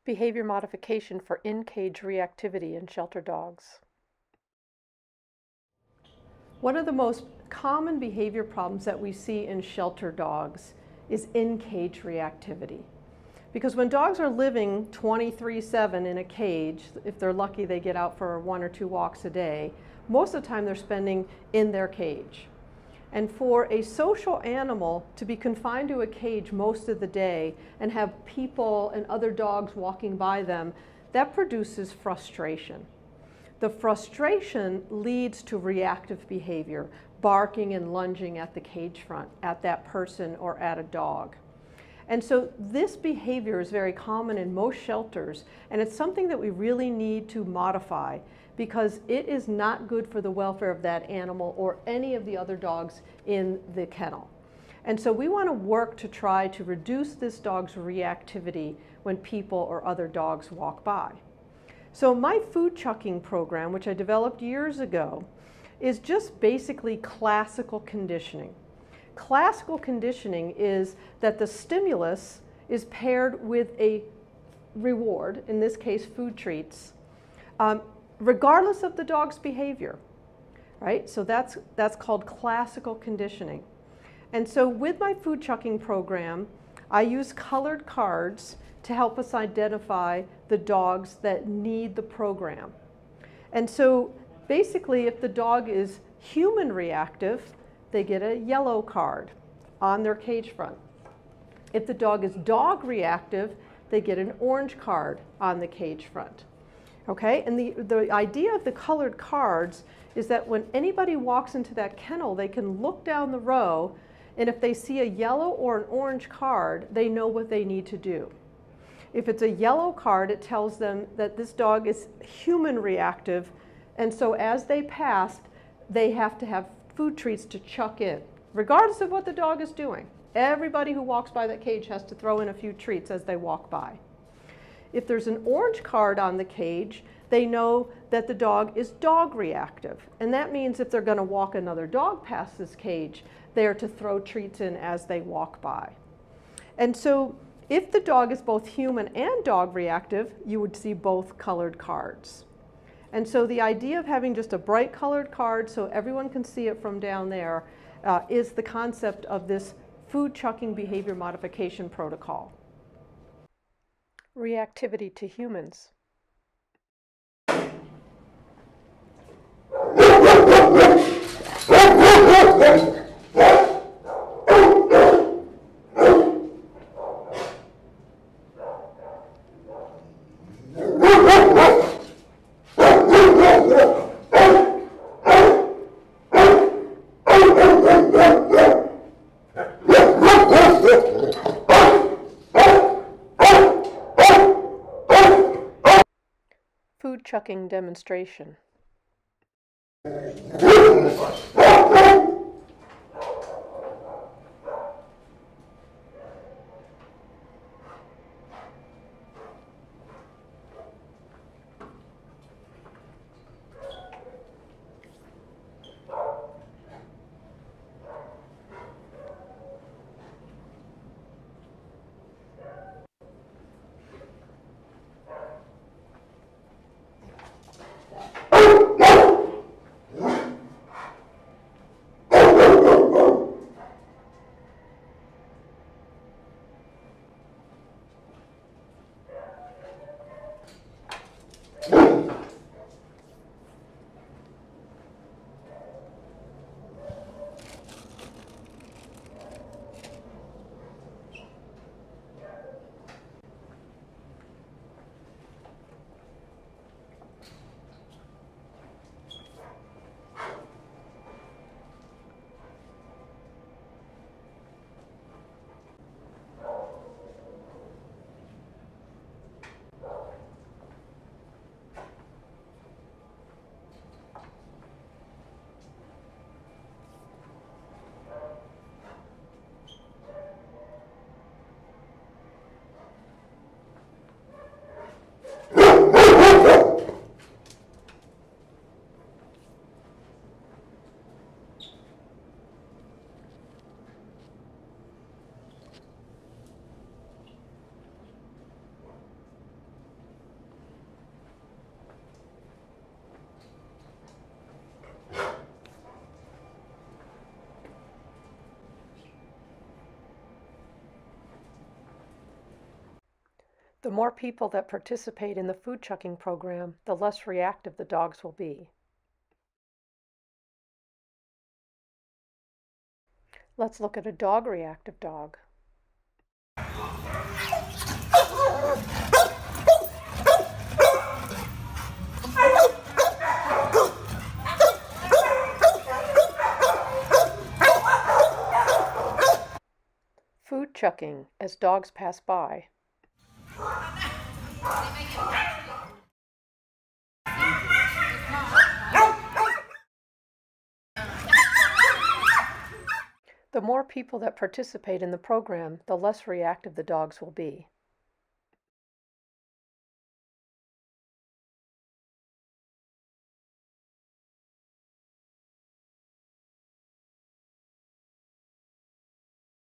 Behavior modification for in-cage reactivity in shelter dogs. One of the most common behavior problems that we see in shelter dogs is in-cage reactivity. Because when dogs are living 24/7 in a cage, if they're lucky they get out for 1 or 2 walks a day, most of the time they're spending in their cage. And for a social animal to be confined to a cage most of the day and have people and other dogs walking by them, that produces frustration. The frustration leads to reactive behavior, barking and lunging at the cage front, at that person or at a dog. And so this behavior is very common in most shelters, and it's something that we really need to modify because it is not good for the welfare of that animal or any of the other dogs in the kennel. And so we want to work to try to reduce this dog's reactivity when people or other dogs walk by. So my food chucking program, which I developed years ago, is just basically classical conditioning. Classical conditioning is that the stimulus is paired with a reward, in this case food treats, regardless of the dog's behavior, right? So that's called classical conditioning. And so with my food chucking program, I use colored cards to help us identify the dogs that need the program. And so basically, if the dog is human reactive, they get a yellow card on their cage front. If the dog is dog reactive, they get an orange card on the cage front. Okay, and the idea of the colored cards is that when anybody walks into that kennel, they can look down the row, and if they see a yellow or an orange card, they know what they need to do. If it's a yellow card, it tells them that this dog is human reactive, and so as they pass, they have to have food treats to chuck in, regardless of what the dog is doing. Everybody who walks by that cage has to throw in a few treats as they walk by. If there's an orange card on the cage, they know that the dog is dog reactive. And that means if they're going to walk another dog past this cage, they are to throw treats in as they walk by. And so if the dog is both human and dog reactive, you would see both colored cards. And so the idea of having just a bright colored card so everyone can see it from down there is the concept of this food chucking behavior modification protocol. Reactivity to humans. Food chucking demonstration. The more people that participate in the food chucking program, the less reactive the dogs will be. Let's look at a dog-reactive dog. Food chucking as dogs pass by. The more people that participate in the program, the less reactive the dogs will be.